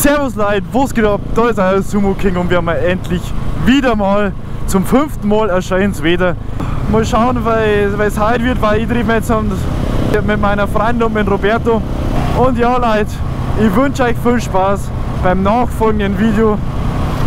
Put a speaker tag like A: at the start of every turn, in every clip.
A: Servus Leute, was geht ab? Da ist euer Sumo King und wir haben endlich wieder mal zum 5. Mal erscheint es wieder. Mal schauen, weil es heute wird, weil ich treffe mich jetzt mit meiner Freundin und mit Roberto. Und ja Leute, ich wünsche euch viel Spaß beim nachfolgenden Video.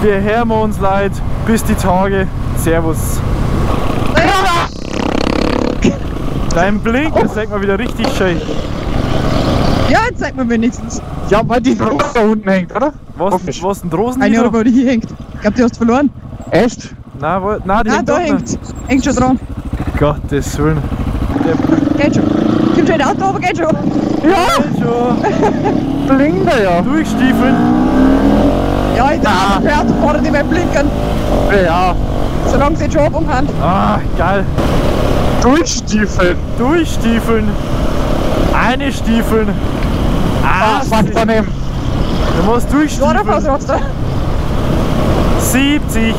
A: Wir hören uns Leute, bis die Tage. Servus. Dein Blinker sagt mal wieder richtig schön.
B: Ja, jetzt zeig mir wenigstens.
C: Ja, weil die Drohne da unten hängt, oder?
A: Was denn Drosen?
B: Eine Euro, die hier hängt. Ich glaub, die hast du verloren.
C: Echt?
A: Nein, die
B: Ah,
A: hängt
B: da
A: unten.
B: hängt. Hängt schon dran.
A: Gottes Willen.
B: Geht schon. Kommt schon ein Auto, aber geht schon.
A: Ja, schon.
C: Blinkt er ja.
A: Durchstiefeln.
B: Ja, ich darf per Autofahrer nicht mehr blinkern.
C: Ja.
B: Solange sie den Job umhand.
A: Ah, geil.
C: Durchstiefeln.
A: Durchstiefeln. Eine Stiefeln.
C: Ah, was daneben.
A: Du musst
B: So,
A: durchstiefeln.
B: da was rotzt du.
A: 70.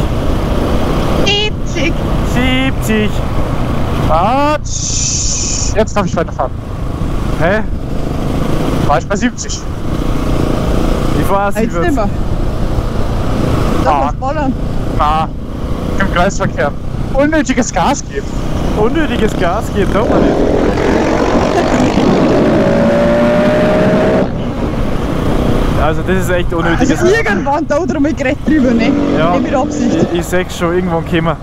B: 70.
A: 70.
C: Ah, jetzt darf ich weiterfahren.
A: Hä?
C: War ich bei 70.
A: Ich weiß
B: Jetzt nicht mehr. Da
C: Ah.
B: kannst du ballern.
C: Na, im Kreisverkehr. Unnötiges Gas geben.
A: Unnötiges Gas geht doch mal nicht. Also das ist echt unnötiges
B: Also irgendwann da drum ich gerecht drüber, ne?
A: Ja.
B: Nicht mit Absicht.
A: Ich sag's schon, irgendwann kommen.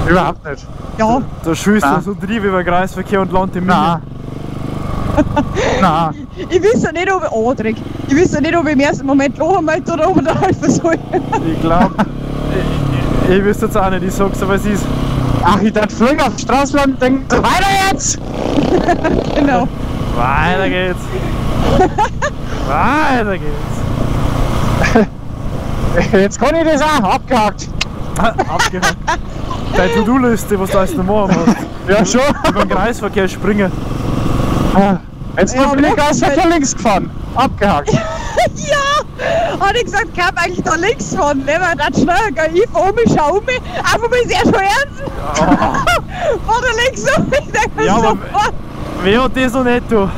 C: Überhaupt nicht.
B: Ja.
A: Da schießt
C: Na.
A: er so drüber über den Kreisverkehr und landet im
C: Na. Na.
B: Ich weiß ja nicht, ob ich... Oh, Dreck. Ich weiß ja nicht, ob ich im ersten Moment lachen möchte oder ob ich da helfen soll.
A: Ich glaub, ich wüsste jetzt auch nicht, ich sag's aber es ist.
C: Ach, ich darf fliegen auf die Straße und denken, weiter jetzt!
B: Genau.
A: Weiter geht's. Weiter geht's.
C: Jetzt kann ich das auch, abgehakt.
A: Abgehakt. Deine To-Do-Liste, was du alles noch machen musst.
C: Ja, schon.
A: Über den Kreisverkehr springen.
C: Jetzt
B: Ja,
C: bin ich
B: mach
C: Kreisverkehr links gefahren. Abgehakt.
B: Ja! Hat ich gesagt, ich hab eigentlich da links fahren. Ne, weil das schnell gehen. Ich fahr mich, schau mich. Einfach mal sehr schwer ernst. Fahr da links um. Ich denk mir
A: Ja, aber
B: sofort.
A: wer hat das noch nicht, du?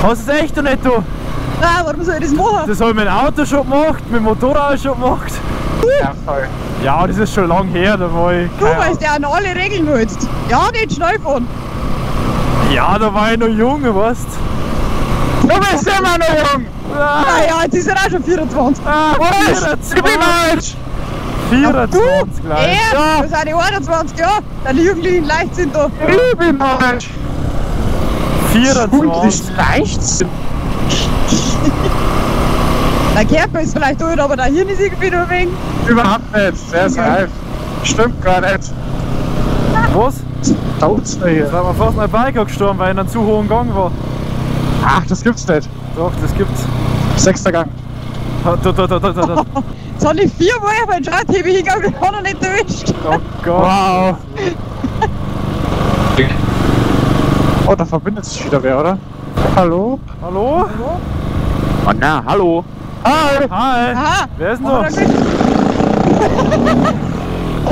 A: Hast du es echt noch nicht, du?
B: Nein, warum soll ich das machen?
A: Das habe ich mit dem Auto schon gemacht, mit dem Motorrad auch schon gemacht.
C: Ja, voll.
A: Ja, das ist schon lang her, da war ich.
B: Du
A: keine
B: weißt ja an alle Regeln hältst. Ja, nicht schnell fahren.
A: Ahnung. Ja, da war ich noch jung, weißt
C: Du bist immer noch jung!
B: Naja, jetzt ist er auch schon 24.
C: Was? Ich bin alt!
A: 24 gleich.
B: Ja, das sind die 21 Jahre. Deine Jugendlichen leicht sind da.
C: Ich bin alt!
A: 24.
C: Leichtsinn!
B: Dein Körper ist vielleicht alt, aber dein Hirn ist irgendwie nur wegen.
C: Überhaupt nicht, der ist
B: Ja.
C: reif. Stimmt gar nicht.
A: Was?
C: Taut's mir
A: Da
C: hier.
A: hat mir fast mein Biker gestorben, weil ich in einem zu hohen Gang war.
C: Ach, das gibt's nicht.
A: Doch, das gibt's.
C: 6. Gang.
A: Da.
B: Jetzt habe ich 4 Mal auf einen Schreibtisch hingegangen und habe noch nicht erwischt.
A: Oh Gott.
C: Wow. Oh, da verbindet sich wieder wer, oder? Hallo?
A: Hallo?
D: Oh na, hallo.
C: Hi!
A: Hi.
B: Aha.
A: Wer ist denn
B: Aber
A: da?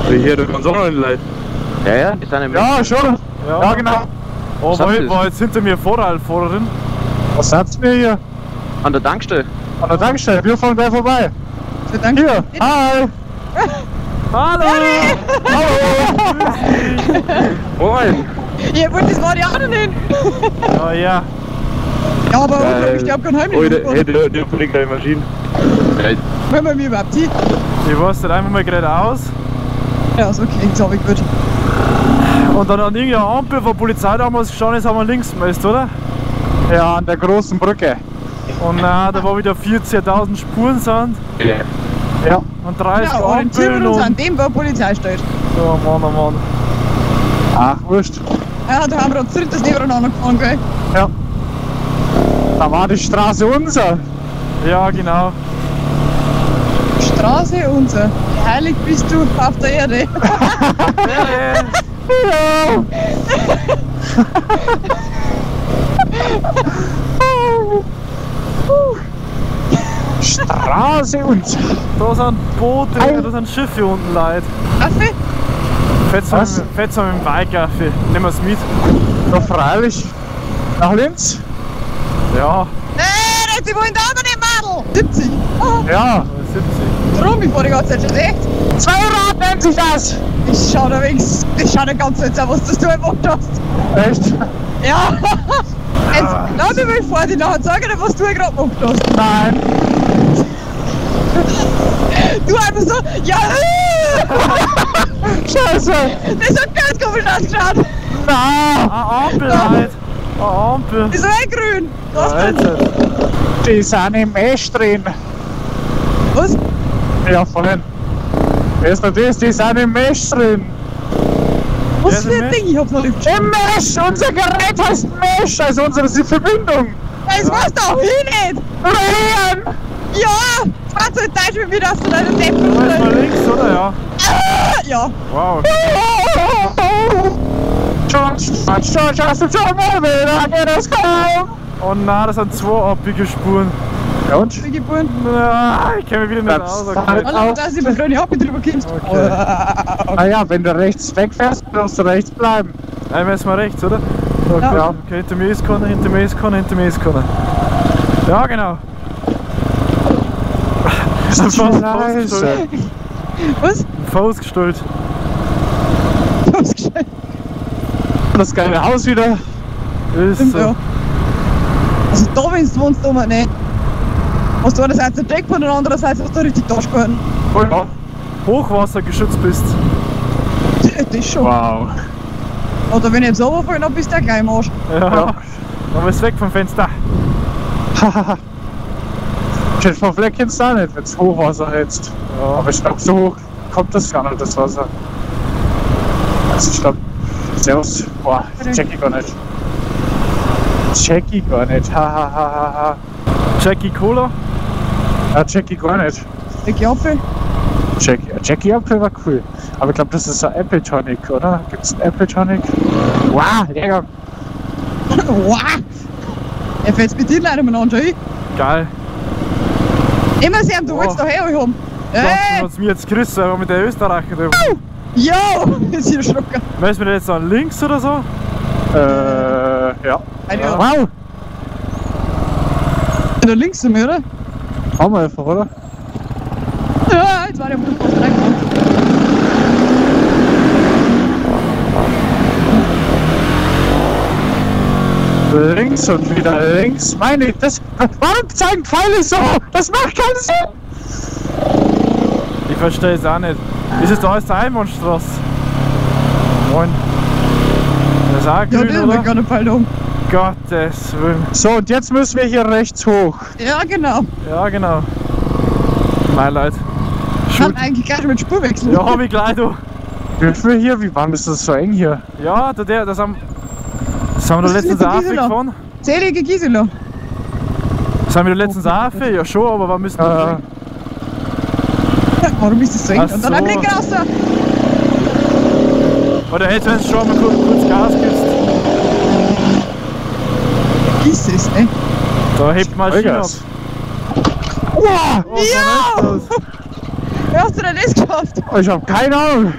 B: dann
D: Hier, du kannst auch noch nicht leid. Ja, ja, ist eine
C: Ja, schon. Ja, genau.
A: Oh,
D: Was habt ihr?
A: war jetzt hinter mir Vorradfahrerin.
C: Was sagt's mir hier?
D: An der Tankstelle.
C: An der Tankstelle, wir fahren gleich vorbei.
B: so, danke.
C: Hier, hi!
A: Hallo!
D: Moin.
B: Ja, gut, das war die auch noch nicht.
A: Oh ja.
B: Ja, aber ich glaube kein Heimlich.
D: Hey, der bringt gleich Maschinen.
B: Wenn man mir überhaupt sieht.
A: Ich war dann einfach mal geradeaus
B: Ja, ist okay, jetzt habe ich gut.
A: und dann an irgendeiner Ampel, wo die Polizei damals gestanden ist, haben wir links gemeldet, oder?
C: Ja, an der großen Brücke.
A: Und da war wieder 14.000 Spuren sind
C: Ja.
A: und 30
B: Ja, orientieren
A: Ampeln
B: wir uns
A: und...
B: an dem, wo die Polizei steht.
A: Oh Mann, oh Mann.
C: Ach, wurscht.
B: Ja, da haben wir uns drittes nebeneinander gefahren, gell?
C: Ja. Da war die Straße unser.
A: Ja, genau.
B: Straße unser. Wie heilig bist du auf der Erde.
C: Ja. Straße unser.
A: Da sind Boote, da sind Schiffe unten, Leute.
B: Kaffee?
C: Was?
A: Fährt's mit dem Bike, nehmen wir's mit.
C: Ja, freilich. Nach Linz?
A: Ja.
B: Sie wollen da aber nicht, Madel! 70. Ah,
C: Ja.
A: 70.
B: drum, ich fahr die ganze Zeit schon 60.
C: Zweirad nennt sich das.
B: Ich schau da wenigstens, ich schau nicht ganz jetzt an, was das du gemacht hast.
C: Echt?
B: Ja. Jetzt, lass mich mal vor dir nachher sagen, was du gerade gemacht hast.
C: Nein.
B: Du einfach so, ja,
C: Scheiße.
B: das hat ganz komisch ausgeschaut.
C: Na.
A: Eine Ampel halt. Eine Ampel.
B: Die ist eh grün. Was denn?
A: Alter.
C: Die sind im Mesh drin.
B: Was?
C: Ja, vorhin. Weißt du das? Die sind im Mesh drin.
B: Was
A: Ja,
B: für ein
A: Mensch.
B: Ding? Ich hab's noch nicht verstanden.
C: Im Mesh! Unser Gerät heißt Mesh, also unsere Verbindung.
B: Das weißt du auch hier nicht.
C: Rehen!
B: Ja, Fahrzeugdeutsch mit mir, dass du deine Deppen
A: Du bist mal links, oder? Ja.
B: Ja.
A: Wow.
C: George, hast du schon mal wieder? Geht das kaum?
A: Oh nein, das sind zwei Abbiegespuren.
C: Ja und?
B: Bin geboren.
A: Nein, ich kenne mich wieder nicht
C: Das
A: aus.
C: halt
A: Okay.
B: Hallo, dass du über kleine Happe drüber kommst.
A: Okay.
C: Naja, wenn du rechts wegfährst, musst du rechts bleiben.
A: Einmal ist mal rechts, oder?
B: Ja.
C: Ja.
A: Okay, hinter mir ist keiner, hinter mir ist keiner, hinter mir ist keiner. Ja, genau.
C: Das ist
A: Faust
C: scheiße.
A: gestellt.
B: Was?
A: Faust gestellt.
B: Was gescheit?
C: Das geile Haus wieder.
A: Ist
B: Stimmt,
A: so.
B: ja. Also da, wenn du wohnst, da mal nicht. Hast du einerseits einen Jackpot und andererseits hast du richtig Tasch gehalten.
C: Oh ja.
A: Hochwassergeschützt bist.
B: Das ist schon.
C: Wow.
B: Oder wenn ich jetzt runterfallen, dann bist du gleich im Arsch.
A: Ja.
C: Ja.
A: Aber ist weg vom Fenster.
C: Hahaha. Steht vom Fleck jetzt da nicht, wenn es Hochwasser hältst.
A: Ja.
C: Aber ich glaube, so hoch kommt das gar nicht, das Wasser. Also ich glaube, Servus. Boah, check ich gar nicht. Check ich gar nicht. Hahaha.
A: Jackie Cola.
C: Ja, check ich gar nicht.
B: Ich Apfel.
C: Jackie Apfel war cool. Aber ich glaube, das ist ein Apple Tonic, oder? Gibt's einen Apple Tonic? Wow, lecker.
B: Wow! Er fällt's mit dir leider mal an, schau.
A: Geil.
B: Immer sehen, du
A: Oh.
B: willst da her haben.
A: Das
B: Hey!
A: hat's mir jetzt gerissen, weil wir mit der Österreicher drüber.
B: Ja! Ist hier erschrocken.
A: Weißt du, wir jetzt an links oder so?
C: Ja.
B: Ja.
C: Wow.
B: Da links zu mir, oder?
C: Haben wir einfach, oder?
B: Ja, jetzt war der Mund fast reingekommen.
C: Links und wieder links. Meine ich, das. Warum zeigen Pfeile so? Das macht keinen Sinn!
A: Ich verstehe es auch nicht. Ist es da alles der Einbahnstraße? Moin. Das ist auch
B: Ja,
A: grün,
B: der
A: oder?
B: wird gar nicht fallen um.
A: Gottes Willen.
C: So, und jetzt müssen wir hier rechts hoch.
B: Ja, genau.
A: Ja, genau. Mein Leid.
B: Ich
A: Schuld.
B: kann eigentlich gleich mit Spur wechseln.
A: Ja, hab ich gleich, du.
C: Dürfen wir hier? Wie warm ist das so eng hier?
A: Ja, das haben wir
B: Was
A: da
B: ist
A: letztens
B: mit der
A: auch
B: Gisela?
A: gefahren.
B: Zählige Gisela.
A: Das haben wir da letztens auch für, ja schon, aber wir müssen.
B: Warum ist das so eng?
A: Ach
B: Und dann
A: so.
B: ein Blick raus da.
A: Oder jetzt, wenn du schon mal kurz Gas gibst,
B: Ist es, ne?
A: da hebt man Schiene ab.
C: Vollgas. Wow!
A: Oh,
B: Ja!
A: so ist das.
B: Wie hast du denn das geschafft?
C: Ich hab keine Ahnung.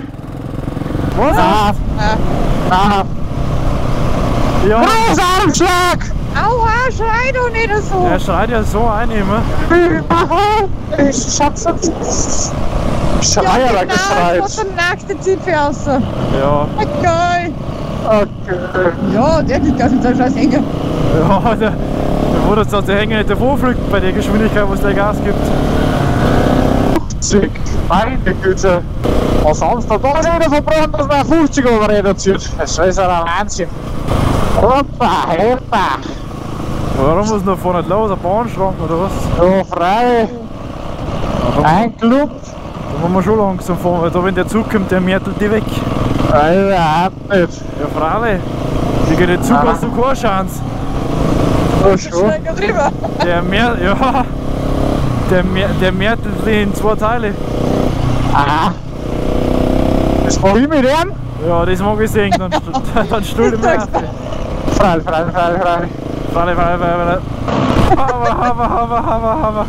A: Was?
C: Ah, ah.
A: Ja,
C: Großarmschlag!
B: Aua, schrei doch nicht so.
A: er schreit ja so ein immer.
C: Ich hab's jetzt. Schreier da
B: Was
C: geschreit.
B: der nächste Zipfel raus.
A: Ja,
B: Okay.
C: Okay.
B: Ja, der geht ganz mit seinem scheiß Hänger.
A: ja, der wurde jetzt der Hänger nicht davor fliegt bei der Geschwindigkeit, was der Gas gibt.
C: 50. Meine Güte. Was haben wir da wieder verbrannt, dass man 50 Euro reduziert? Das ist ja ein Wahnsinn. Hoppa, hoppa.
A: Warum muss noch vorne nicht los? Ein Bahnschrank oder was?
C: So frei. Ein Club.
A: Da muss man schon langsam fahren, weil da, wenn der Zug kommt, der märtelt die weg.
C: Überhaupt nicht.
A: Ja, Freilich. Wie geht der Zug, hast du keine Chance.
C: So schon.
B: Schnell drüber.
A: Der märtelt in zwei Teile.
C: Ah. Das mach ich mit ihm.
A: Ja, das mag ich sehen, dann stell ich mir auf.
C: Frei, frei, frei, frei.
A: Freilich. Hava.